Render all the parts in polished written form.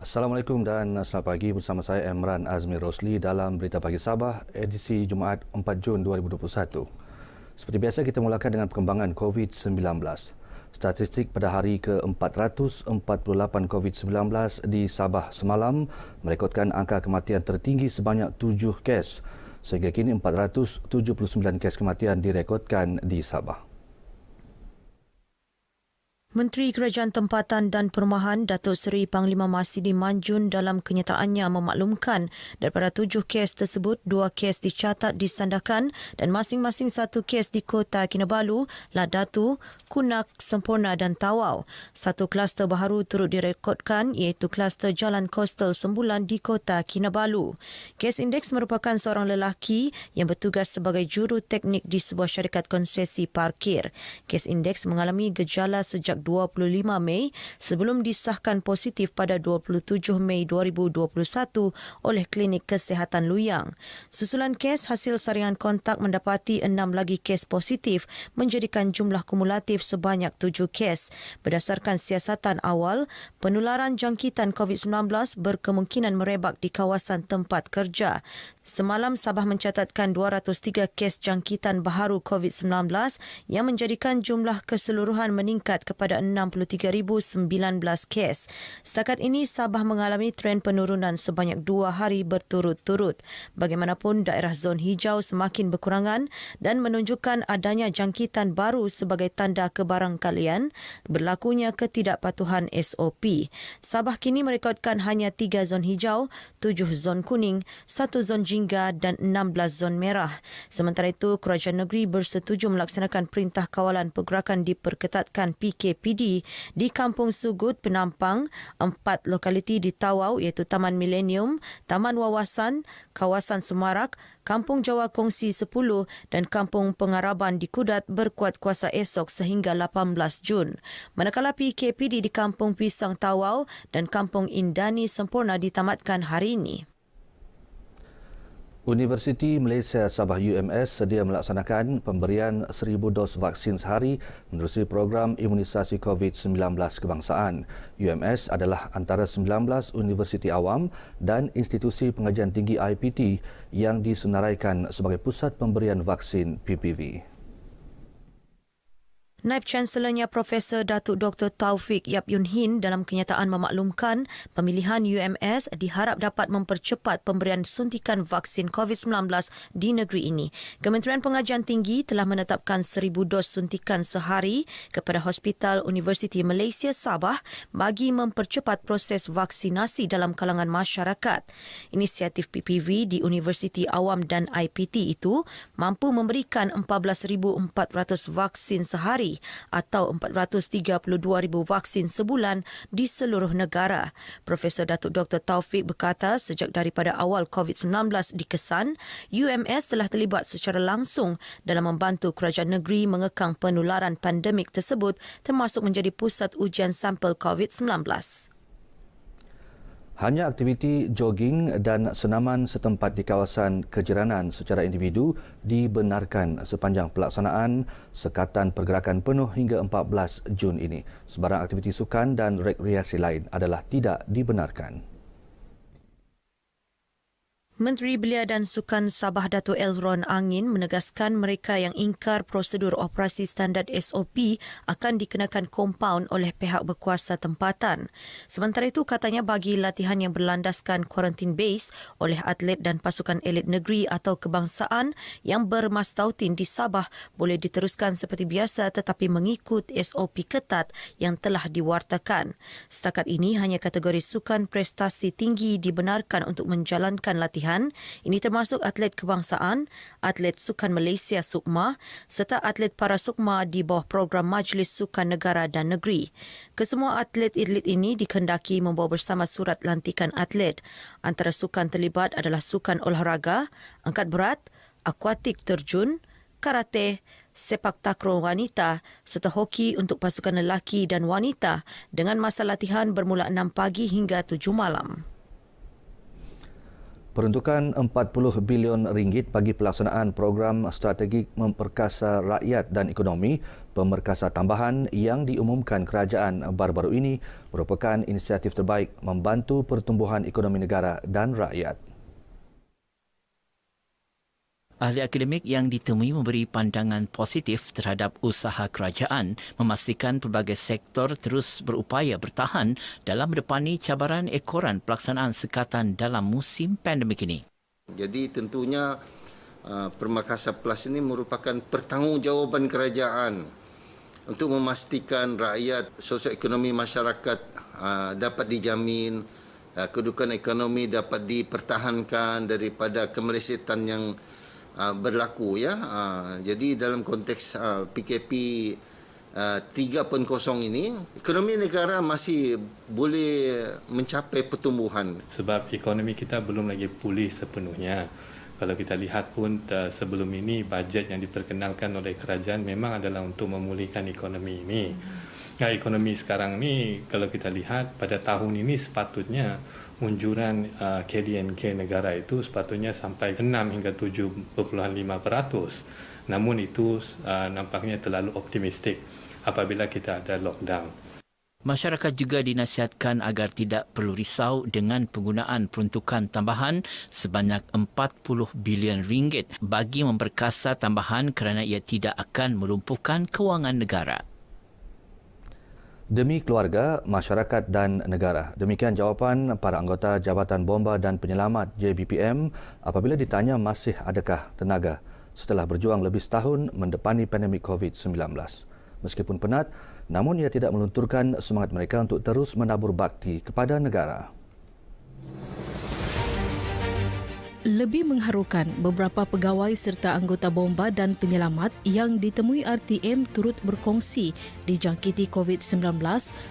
Assalamualaikum dan selamat pagi, bersama saya Emran Azmi Rosli dalam Berita Pagi Sabah edisi Jumaat 4 Jun 2021. Seperti biasa, kita mulakan dengan perkembangan COVID-19. Statistik pada hari ke-448 COVID-19 di Sabah semalam merekodkan angka kematian tertinggi sebanyak 7 kes. Sehingga kini 479 kes kematian direkodkan di Sabah. Menteri Kerajaan Tempatan dan Perumahan Datuk Seri Panglima Masidi Manjun dalam kenyataannya memaklumkan daripada 7 kes tersebut, 2 kes dicatat di Sandakan dan masing-masing 1 kes di Kota Kinabalu, Ladatu, Kunak, Semporna dan Tawau. 1 kluster baharu turut direkodkan iaitu kluster Jalan Kostal Sembulan di Kota Kinabalu. Kes indeks merupakan seorang lelaki yang bertugas sebagai juru teknik di sebuah syarikat konsesi parkir. Kes indeks mengalami gejala sejak 25 Mei sebelum disahkan positif pada 27 Mei 2021 oleh Klinik Kesihatan Luyang. Susulan kes hasil saringan kontak mendapati 6 lagi kes positif menjadikan jumlah kumulatif sebanyak 7 kes. Berdasarkan siasatan awal, penularan jangkitan COVID-19 berkemungkinan merebak di kawasan tempat kerja. Semalam Sabah mencatatkan 203 kes jangkitan baharu COVID-19 yang menjadikan jumlah keseluruhan meningkat kepada 63,019 kes. Setakat ini Sabah mengalami tren penurunan sebanyak 2 hari berturut-turut. Bagaimanapun, daerah zon hijau semakin berkurangan dan menunjukkan adanya jangkitan baru sebagai tanda kebarangkalian berlakunya ketidakpatuhan SOP. Sabah kini merekodkan hanya 3 zon hijau, 7 zon kuning, 1 zon jingga dan 16 zon merah. Sementara itu, Kerajaan Negeri bersetuju melaksanakan Perintah Kawalan Pergerakan diperketatkan PKPD di Kampung Sugut, Penampang, 4 lokaliti di Tawau iaitu Taman Milenium, Taman Wawasan, Kawasan Semarak, Kampung Jawa Kongsi 10 dan Kampung Pengaraban di Kudat berkuat kuasa esok sehingga 18 Jun. Manakala PKPD di Kampung Pisang Tawau dan Kampung Indani Semporna ditamatkan hari ini. Universiti Malaysia Sabah UMS sedia melaksanakan pemberian 1,000 dos vaksin sehari menerusi program imunisasi COVID-19 kebangsaan. UMS adalah antara 19 universiti awam dan institusi pengajian tinggi IPT yang disenaraikan sebagai pusat pemberian vaksin PPV. Naib Chancelornya Profesor Datuk Dr. Taufik Yap Yun Hin dalam kenyataan memaklumkan pemilihan UMS diharap dapat mempercepat pemberian suntikan vaksin COVID-19 di negeri ini. Kementerian Pengajian Tinggi telah menetapkan 1,000 dos suntikan sehari kepada Hospital Universiti Malaysia Sabah bagi mempercepat proses vaksinasi dalam kalangan masyarakat. Inisiatif PPV di Universiti Awam dan IPT itu mampu memberikan 14,400 vaksin sehari atau 432,000 vaksin sebulan di seluruh negara. Profesor Datuk Dr. Taufik berkata sejak daripada awal COVID-19 dikesan, UMS telah terlibat secara langsung dalam membantu kerajaan negeri mengekang penularan pandemik tersebut termasuk menjadi pusat ujian sampel COVID-19. Hanya aktiviti jogging dan senaman setempat di kawasan kejiranan secara individu dibenarkan sepanjang pelaksanaan Sekatan Pergerakan Penuh hingga 14 Jun ini. Sebarang aktiviti sukan dan rekreasi lain adalah tidak dibenarkan. Menteri Belia dan Sukan Sabah Dato' Elron Angin menegaskan mereka yang ingkar prosedur operasi standard SOP akan dikenakan kompaun oleh pihak berkuasa tempatan. Sementara itu, katanya bagi latihan yang berlandaskan quarantine base oleh atlet dan pasukan elit negeri atau kebangsaan yang bermastautin di Sabah boleh diteruskan seperti biasa tetapi mengikut SOP ketat yang telah diwartakan. Setakat ini, hanya kategori sukan prestasi tinggi dibenarkan untuk menjalankan latihan. Ini termasuk atlet kebangsaan, atlet sukan Malaysia Sukma serta atlet para sukma di bawah program Majlis Sukan Negara dan Negeri. Kesemua atlet elit ini dikehendaki membawa bersama surat lantikan atlet. Antara sukan terlibat adalah sukan olahraga, angkat berat, akuatik terjun, karate, sepak takraw wanita serta hoki untuk pasukan lelaki dan wanita dengan masa latihan bermula 6 pagi hingga 7 malam. Peruntukan 40 bilion ringgit bagi pelaksanaan program strategik memperkasa rakyat dan ekonomi pemerkasa tambahan yang diumumkan kerajaan baru-baru ini merupakan inisiatif terbaik membantu pertumbuhan ekonomi negara dan rakyat. Ahli akademik yang ditemui memberi pandangan positif terhadap usaha kerajaan memastikan pelbagai sektor terus berupaya bertahan dalam menepani cabaran ekoran pelaksanaan sekatan dalam musim pandemik ini. Jadi tentunya Permakasa Plus ini merupakan pertanggungjawaban kerajaan untuk memastikan rakyat, sosioekonomi masyarakat dapat dijamin, kedudukan ekonomi dapat dipertahankan daripada kemelesetan yang berlaku ya. Jadi dalam konteks PKP 3.0 ini, ekonomi negara masih boleh mencapai pertumbuhan. Sebab ekonomi kita belum lagi pulih sepenuhnya. Kalau kita lihat pun sebelum ini bajet yang diperkenalkan oleh kerajaan memang adalah untuk memulihkan ekonomi ini. Nah, ekonomi sekarang ni kalau kita lihat pada tahun ini sepatutnya unjuran KDNK negara itu sepatutnya sampai 6 hingga 7.5%. Namun itu nampaknya terlalu optimistik apabila kita ada lockdown. Masyarakat juga dinasihatkan agar tidak perlu risau dengan penggunaan peruntukan tambahan sebanyak 40 bilion ringgit bagi memperkasa tambahan kerana ia tidak akan melumpuhkan kewangan negara. Demi keluarga, masyarakat dan negara. Demikian jawapan para anggota Jabatan Bomba dan Penyelamat JBPM apabila ditanya masih adakah tenaga setelah berjuang lebih setahun mendepani pandemik COVID-19. Meskipun penat, namun ia tidak melunturkan semangat mereka untuk terus menabur bakti kepada negara. Lebih mengharukan, beberapa pegawai serta anggota bomba dan penyelamat yang ditemui RTM turut berkongsi dijangkiti COVID-19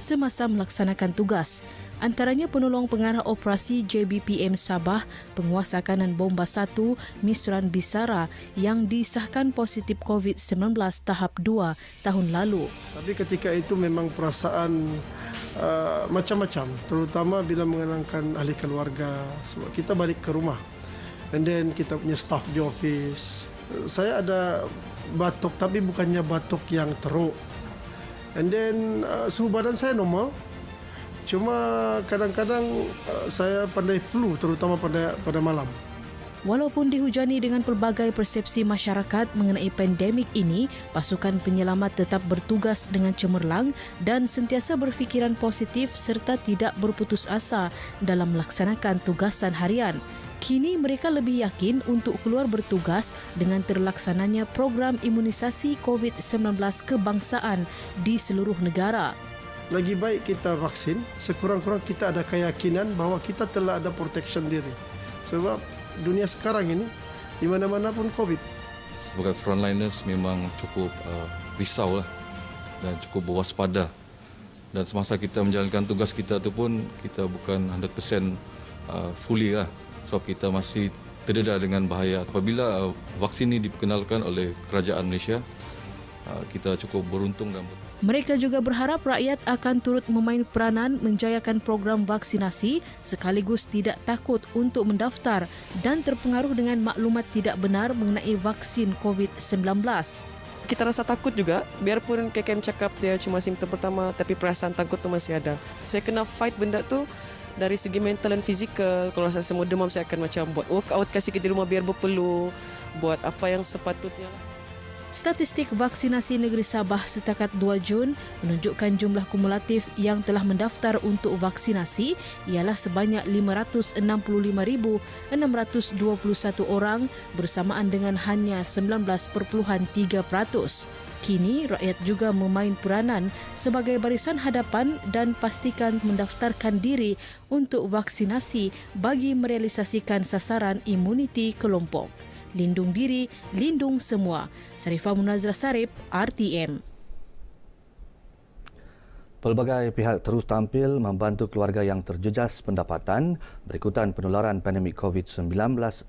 semasa melaksanakan tugas. Antaranya penolong pengarah operasi JBPM Sabah, penguasa kanan bomba 1, Misran Bisara yang disahkan positif COVID-19 tahap 2 tahun lalu. Tapi ketika itu memang perasaan macam-macam, terutama bila mengenangkan ahli keluarga. Sebab kita balik ke rumah. And then kita punya staff di office. Saya ada batuk tapi bukannya batuk yang teruk. And then suhu badan saya normal. Cuma kadang-kadang saya pandai flu terutama pada malam. Walaupun dihujani dengan pelbagai persepsi masyarakat mengenai pandemik ini, pasukan penyelamat tetap bertugas dengan cemerlang dan sentiasa berfikiran positif serta tidak berputus asa dalam melaksanakan tugasan harian. Kini mereka lebih yakin untuk keluar bertugas dengan terlaksananya program imunisasi COVID-19 kebangsaan di seluruh negara. Lagi baik kita vaksin, sekurang-kurang kita ada keyakinan bahawa kita telah ada protection diri. Sebab dunia sekarang ini, di mana-mana pun COVID. Sebagai frontliners memang cukup risau lah dan cukup berwaspada. Dan semasa kita menjalankan tugas kita tu pun, kita bukan 100% fully lah. Sebab kita masih terdedah dengan bahaya. Apabila vaksin ini diperkenalkan oleh kerajaan Malaysia, kita cukup beruntung dan Mereka juga berharap rakyat akan turut memain peranan menjayakan program vaksinasi sekaligus tidak takut untuk mendaftar dan terpengaruh dengan maklumat tidak benar mengenai vaksin COVID-19. Kita rasa takut juga, biarpun KKM cakap dia cuma simptom pertama, tapi perasaan takut tu masih ada. Saya kena fight benda tu dari segi mental dan fizikal. Kalau saya semua demam, saya akan macam buat workout kat sikit di rumah biar berpeluh, buat apa yang sepatutnya. Statistik vaksinasi negeri Sabah setakat 2 Jun menunjukkan jumlah kumulatif yang telah mendaftar untuk vaksinasi ialah sebanyak 565,621 orang bersamaan dengan hanya 19.3%. Kini rakyat juga memain peranan sebagai barisan hadapan dan pastikan mendaftarkan diri untuk vaksinasi bagi merealisasikan sasaran imuniti kelompok. Lindung diri, lindung semua. Sarifah Munazrah Sarip, RTM. Pelbagai pihak terus tampil membantu keluarga yang terjejas pendapatan berikutan penularan pandemik COVID-19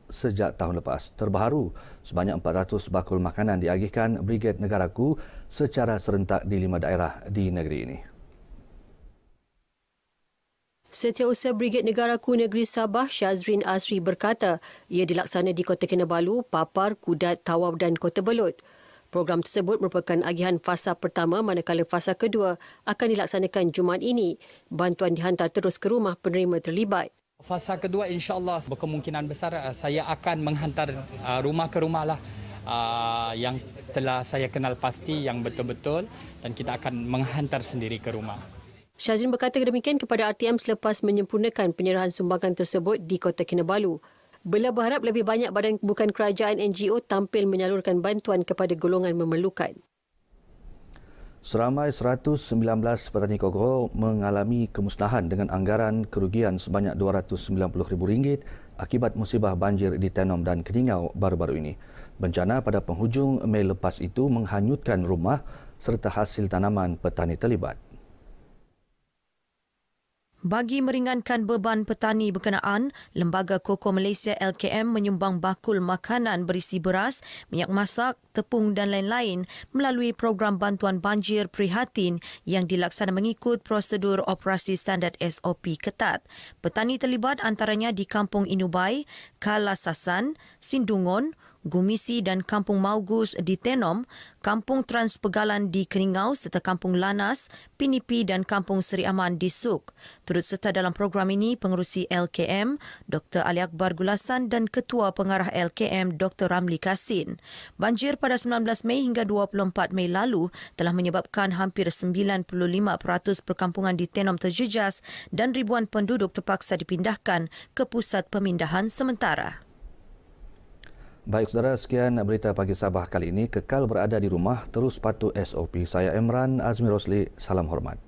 sejak tahun lepas. Terbaru, sebanyak 400 bakul makanan diagihkan Brigade Negaraku secara serentak di 5 daerah di negeri ini. Setiausaha Brigade Negaraku Negeri Sabah Syazrin Asri berkata ia dilaksana di Kota Kinabalu, Papar, Kudat, Tawau dan Kota Belud. Program tersebut merupakan agihan fasa pertama manakala fasa kedua akan dilaksanakan Jumaat ini. Bantuan dihantar terus ke rumah penerima terlibat. Fasa kedua insya-Allah berkemungkinan besar saya akan menghantar rumah ke rumah lah yang telah saya kenal pasti yang betul-betul dan kita akan menghantar sendiri ke rumah. Syazrin berkata demikian kepada RTM selepas menyempurnakan penyerahan sumbangan tersebut di Kota Kinabalu. Beliau berharap lebih banyak badan bukan kerajaan NGO tampil menyalurkan bantuan kepada golongan memerlukan. Seramai 119 petani koko mengalami kemusnahan dengan anggaran kerugian sebanyak RM290,000 akibat musibah banjir di Tenom dan Keningau baru-baru ini. Bencana pada penghujung Mei lepas itu menghanyutkan rumah serta hasil tanaman petani terlibat. Bagi meringankan beban petani berkenaan, Lembaga Koko Malaysia LKM menyumbang bakul makanan berisi beras, minyak masak, tepung dan lain-lain melalui program bantuan banjir prihatin yang dilaksana mengikut prosedur operasi standard SOP ketat. Petani terlibat antaranya di Kampung Inubai, Kalasasan, Sindungon, Gumisi dan Kampung Maugus di Tenom, Kampung Transpegalan di Keningau serta Kampung Lanas, Pinipi dan Kampung Seri Aman di Suk. Turut serta dalam program ini pengerusi LKM, Dr. Ali Akbar Gulasan dan Ketua Pengarah LKM, Dr. Ramli Kasin. Banjir pada 19 Mei hingga 24 Mei lalu telah menyebabkan hampir 95% perkampungan di Tenom terjejas dan ribuan penduduk terpaksa dipindahkan ke pusat pemindahan sementara. Baik saudara, sekian berita pagi Sabah kali ini. Kekal berada di rumah, terus patuh SOP. Saya Emran Azmi Rosli, salam hormat.